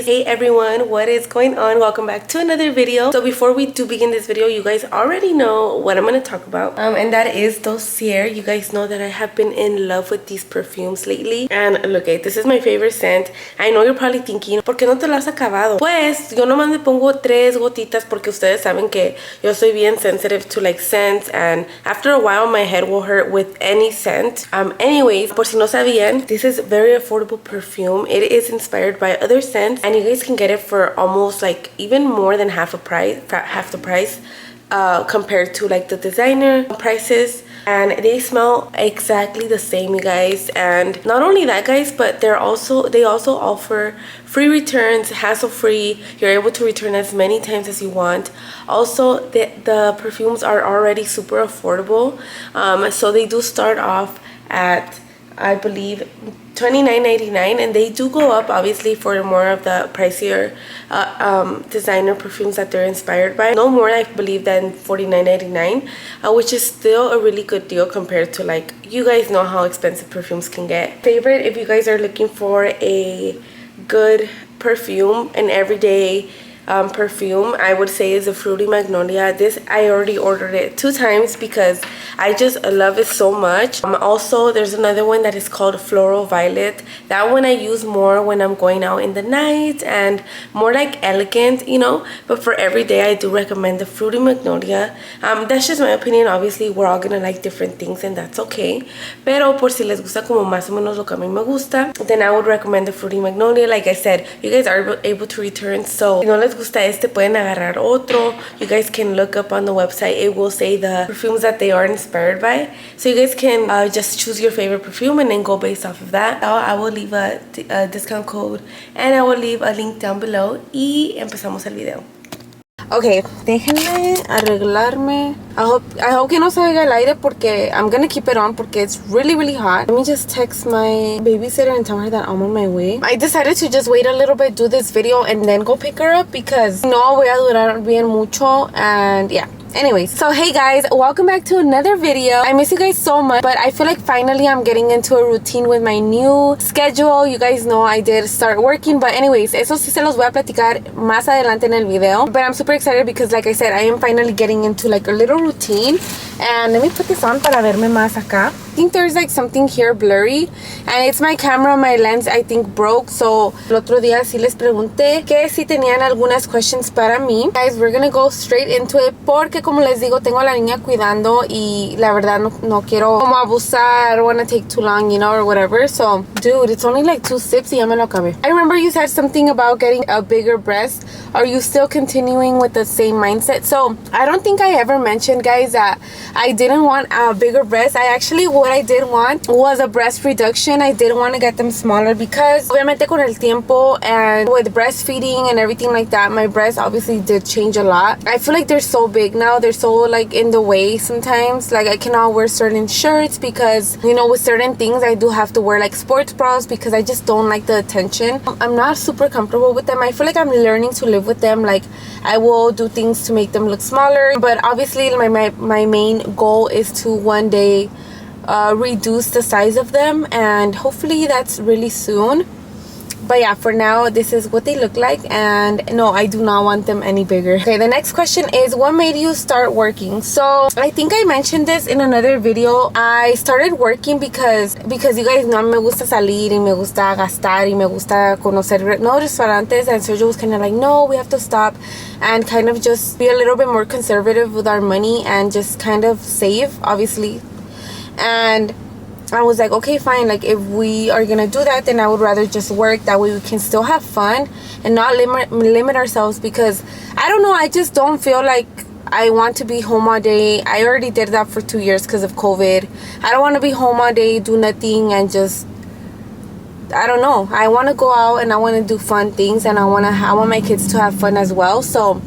Hey everyone, what is going on? Welcome back to another video. So before we do begin this video, you guys already know what I'm going to talk about, and that is Dossier. You guys know that I have been in love with these perfumes lately, and look, this is my favorite scent. I know you're probably thinking, ¿por qué no te lo has acabado? Pues yo nomás me pongo 3 gotitas porque ustedes saben que yo soy bien sensitive to like scents, and after a while my head will hurt with any scent. Anyways, por si no sabían, this is very affordable perfume. It is inspired by other scents, and you guys can get it for almost like even more than half the price compared to like the designer prices, and they smell exactly the same, you guys. And not only that, guys, but they also offer free returns, hassle-free. You're able to return as many times as you want. Also, the perfumes are already super affordable, so they do start off at, I believe, $29.99, and they do go up obviously for more of the pricier designer perfumes that they're inspired by. No more, I believe, than $49.99, which is still a really good deal compared to, like, you guys know how expensive perfumes can get. Favorite, if you guys are looking for a good perfume, an everyday perfume, I would say is a Fruity Magnolia. This, I already ordered it 2 times because I just love it so much. Also, there's another one that is called Floral Violet. That one I use more when I'm going out in the night and more like elegant, you know. But for every day, I do recommend the Fruity Magnolia. That's just my opinion. Obviously, we're all gonna like different things, and that's okay. Pero por si les gusta como más o menos lo que a mí me gusta, then I would recommend the Fruity Magnolia. Like I said, you guys are able to return, so si no les gusta este, pueden agarrar otro. You guys can look up on the website. It will say the perfumes that they are inspired by, so you guys can just choose your favorite perfume and then go based off of that. I will leave a discount code and I will leave a link down below. Y empezamos el video. Okay, déjenme arreglarme. I hope que no se oiga el aire porque I'm gonna keep it on porque it's really hot. Let me just text my babysitter and tell her that I'm on my way. I decided to just wait a little bit, do this video, and then go pick her up because no voy a durar bien mucho, and yeah. Anyways, so hey guys, welcome back to another video. I miss you guys so much, but I feel like finally I'm getting into a routine with my new schedule. You guys know I did start working, but anyways, eso sí se los voy a platicar más adelante en el video. But I'm super excited because, like I said, I am finally getting into like a little routine. And let me put this on para verme más acá. I think there's like something here blurry, and it's my camera. My lens, I think, broke. So el otro día sí les pregunté que si tenían algunas questions para mí. Guys, we're gonna go straight into it porque, como les digo, tengo a la niña cuidando y la verdad no quiero como abusar. I don't want to take too long, you know, or whatever. So dude, it's only like 2 sips y ya me lo acabé. I remember you said something about getting a bigger breast. Are you still continuing with the same mindset? So I don't think I ever mentioned, guys, that I didn't want a bigger breast. What I did want was a breast reduction. I didn't want to get them smaller because obviamente con el tiempo and with breastfeeding and everything like that, my breasts obviously did change a lot. I feel like they're so big now. They're so like in the way sometimes. Like I cannot wear certain shirts because, you know, with certain things I do have to wear like sports bras because I just don't like the attention. I'm not super comfortable with them. I feel like I'm learning to live with them. Like I will do things to make them look smaller, but obviously my main goal is to one day reduce the size of them, and hopefully that's really soon. But yeah, for now, this is what they look like, and no, I do not want them any bigger. Okay, the next question is, what made you start working? So I think I mentioned this in another video. I started working because you guys know me gusta salir y me gusta gastar y me gusta conocer nuevos restaurantes, and Sergio was kind of like, no, we have to stop and kind of just be a little bit more conservative with our money and just kind of save, obviously. And I was like, okay, fine. Like, if we are gonna do that, then I would rather just work. That way we can still have fun and not limit ourselves, because I don't know, I just don't feel like I want to be home all day. I already did that for 2 years because of COVID. I don't want to be home all day, do nothing, and just, I don't know. I want to go out and I want to do fun things, and I want my kids to have fun as well. So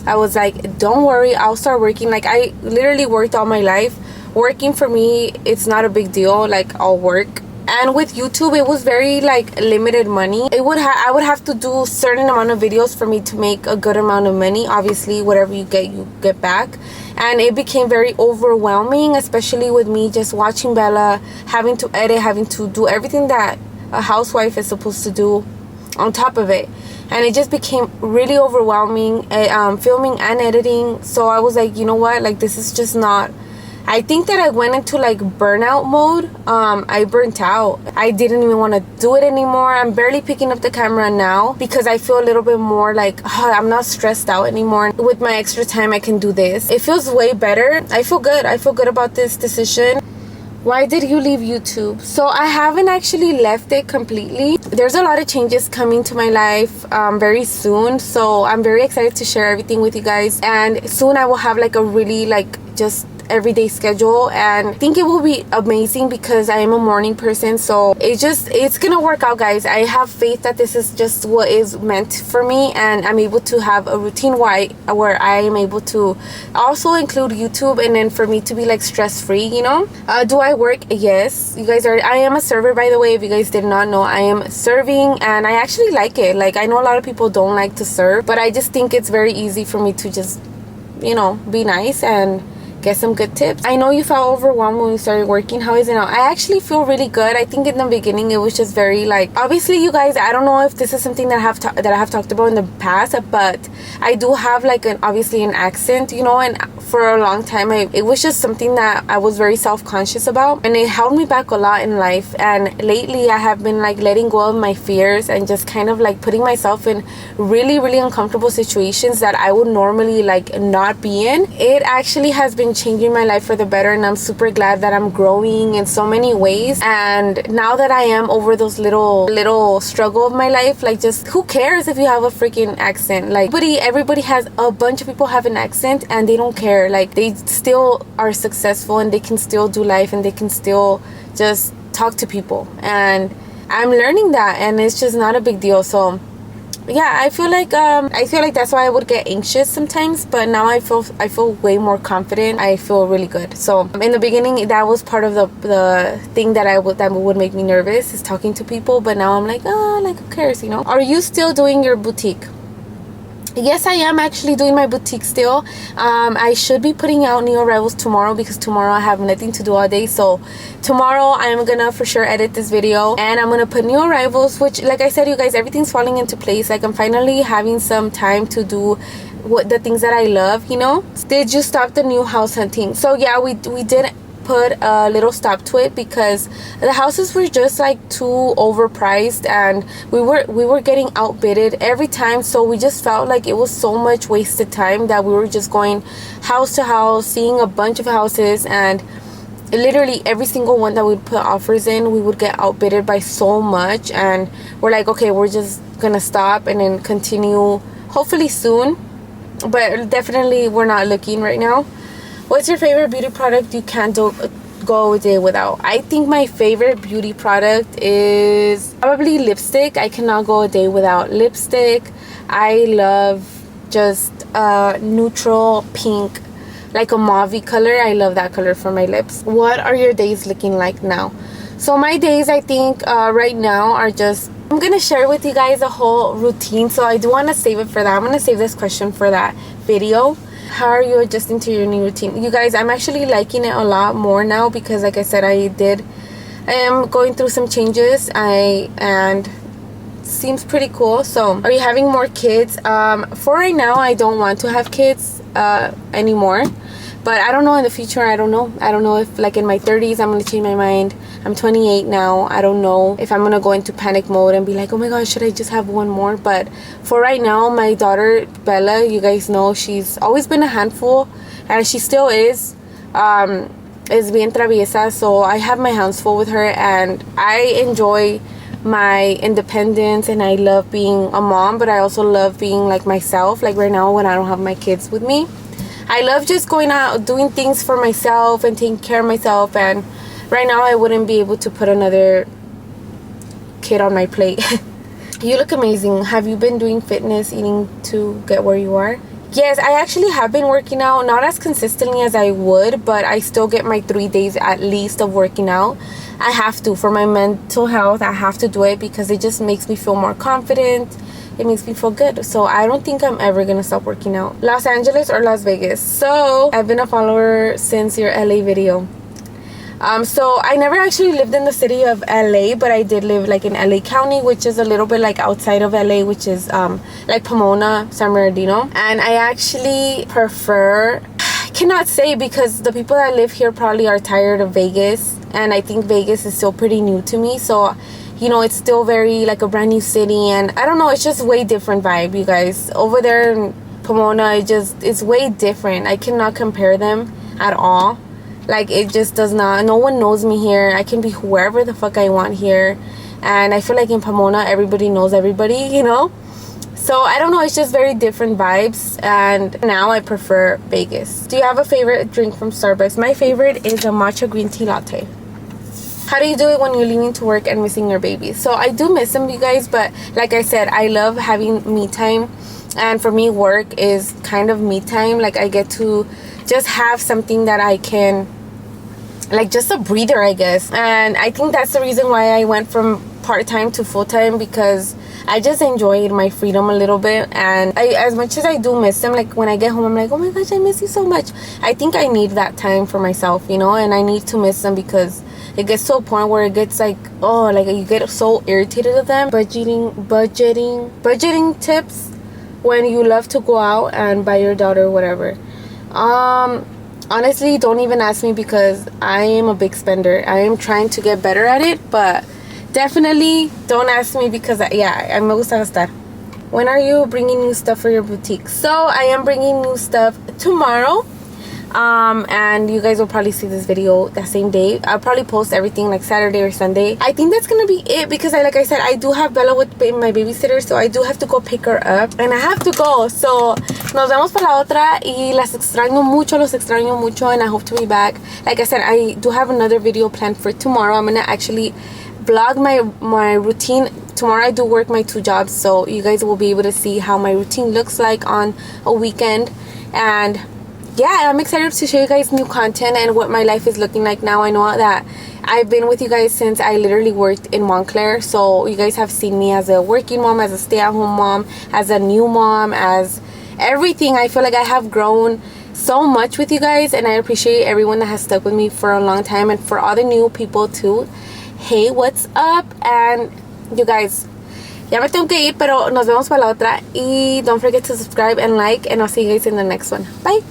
I was like, don't worry, I'll start working. Like, I literally worked all my life. Working for me, it's not a big deal. Like, I'll work. And with YouTube, it was very like limited money. I would have to do certain amount of videos for me to make a good amount of money. Obviously, whatever you get back. And it became very overwhelming, especially with me just watching Bella, having to edit, having to do everything that a housewife is supposed to do on top of it. and it just became really overwhelming, filming and editing. So I was like, you know what, like this is just not, I think that I went into like burnout mode. I burnt out. I didn't even want to do it anymore. I'm barely picking up the camera now because I feel a little bit more like, oh, I'm not stressed out anymore. With my extra time, I can do this. It feels way better. I feel good. I feel good about this decision. Why did you leave YouTube? So I haven't actually left it completely. There's a lot of changes coming to my life very soon. So I'm very excited to share everything with you guys. And soon I will have like a really like just everyday schedule, and I think it will be amazing because I am a morning person. So it's gonna work out, guys. I have faith that this is just what is meant for me, and I'm able to have a routine where I am able to also include YouTube, and then for me to be like stress free, you know. Do I work? Yes, you guys are. I am a server, by the way. If you guys did not know, I am serving, and I actually like it. Like, I know a lot of people don't like to serve, but I just think it's very easy for me to just, you know, be nice and get some good tips. I know you felt overwhelmed when you started working. How is it now? I actually feel really good. I think in the beginning it was just very like, obviously you guys, I don't know if this is something that I have talked about in the past, but I do have like obviously an accent, you know, and for a long time it was just something that I was very self-conscious about, and it held me back a lot in life. And lately I have been like letting go of my fears and just kind of like putting myself in really, really uncomfortable situations that I would normally like not be in. It actually has been changing my life for the better, and I'm super glad that I'm growing in so many ways. And now that I am over those little struggle of my life, like, just who cares if you have a freaking accent? Like, everybody has, a bunch of people have an accent and they don't care. Like, they still are successful and they can still do life and they can still just talk to people, and I'm learning that, and it's just not a big deal. So yeah, I feel like that's why I would get anxious sometimes, but now I feel way more confident. I feel really good. So in the beginning, that was part of the thing that would make me nervous, is talking to people. But now I'm like, oh, like, who cares, you know? Are you still doing your boutique? Yes, I am actually doing my boutique still. I should be putting out new arrivals tomorrow, because tomorrow I have nothing to do all day. So tomorrow I am gonna for sure edit this video, and I'm gonna put new arrivals, which, like I said, you guys, everything's falling into place. Like, I'm finally having some time to do the things that I love, you know. Did you stop the new house hunting? So yeah, we did put a little stop to it, because the houses were just like too overpriced, and we were getting outbidded every time. So we just felt like it was so much wasted time that we were just going house to house, seeing a bunch of houses, and literally every single one that we'd put offers in, we would get outbidded by so much. And we're like, okay, we're just gonna stop and then continue hopefully soon, but definitely we're not looking right now. What's your favorite beauty product you can't go a day without? I think my favorite beauty product is probably lipstick. I cannot go a day without lipstick. I love just neutral pink, like a mauve color. I love that color for my lips. What are your days looking like now? So my days, I think right now are just, I'm gonna share with you guys a whole routine. So I do want to save it for that. I'm gonna save this question for that video. How are you adjusting to your new routine? You guys, I'm actually liking it a lot more now, because like I said, I am going through some changes, and seems pretty cool. So are you having more kids? For right now, I don't want to have kids anymore, but I don't know in the future. I don't know if like in my 30s I'm gonna change my mind. I'm 28 now. I don't know if I'm gonna go into panic mode and be like, oh my gosh, should I just have one more? But for right now, my daughter Bella, you guys know, she's always been a handful, and she still is bien traviesa. So I have my hands full with her, and I enjoy my independence, and I love being a mom, but I also love being like myself. Like right now, when I don't have my kids with me, I love just going out, doing things for myself and taking care of myself. And right now, I wouldn't be able to put another kid on my plate. You look amazing. Have you been doing fitness, eating to get where you are? Yes, I actually have been working out, not as consistently as I would, but I still get my 3 days at least of working out. I have to, for my mental health. I have to do it because it just makes me feel more confident. It makes me feel good. So I don't think I'm ever gonna stop working out. Los Angeles or Las Vegas? So I've been a follower since your LA video. So I never actually lived in the city of LA, but I did live like in LA County, which is a little bit like outside of LA, which is like Pomona, San Bernardino. And I actually prefer, I cannot say because the people that live here probably are tired of Vegas, and I think Vegas is still pretty new to me. So you know, it's still very like a brand new city, and I don't know, it's just way different vibe, you guys. Over there in Pomona, it's way different. I cannot compare them at all. Like, it just does not, no one knows me here. I can be whoever the fuck I want here, and I feel like in Pomona everybody knows everybody, you know. So I don't know, it's just very different vibes, and now I prefer Vegas. Do you have a favorite drink from Starbucks? My favorite is a matcha green tea latte. How do you do it when you're leaving to work and missing your baby? So I do miss them, you guys, but like I said, I love having me time, and for me work is kind of me time. Like, I get to just have something that I can, like, just a breather, I guess. And I think that's the reason why I went from part-time to full-time, because I just enjoyed my freedom a little bit. And as much as I do miss them, like when I get home I'm like, oh my gosh, I miss you so much. I think I need that time for myself, you know, and I need to miss them because it gets to a point where it gets like, oh, like you get so irritated at them. Budgeting tips when you love to go out and buy your daughter whatever. Honestly, don't even ask me because I am a big spender. I am trying to get better at it, but definitely don't ask me because yeah, me gusta gastar. When are you bringing new stuff for your boutique? So I am bringing new stuff tomorrow. And you guys will probably see this video that same day. I'll probably post everything like Saturday or Sunday. I think that's gonna be it because like I said, I do have Bella with my babysitter, so I do have to go pick her up and I have to go. So nos vemos para la otra y los extraño mucho, and I hope to be back. Like I said, I do have another video planned for tomorrow. I'm gonna actually vlog my routine. Tomorrow I do work my 2 jobs, so you guys will be able to see how my routine looks like on a weekend. And yeah, I'm excited to show you guys new content and what my life is looking like now. I know that I've been with you guys since I literally worked in Montclair, so you guys have seen me as a working mom, as a stay-at-home mom, as a new mom, as everything. I feel like I have grown so much with you guys, and I appreciate everyone that has stuck with me for a long time, and for all the new people too. Hey, what's up? And you guys, ya me tengo que ir, pero nos vemos para la otra, y don't forget to subscribe and like, and I'll see you guys in the next one. Bye.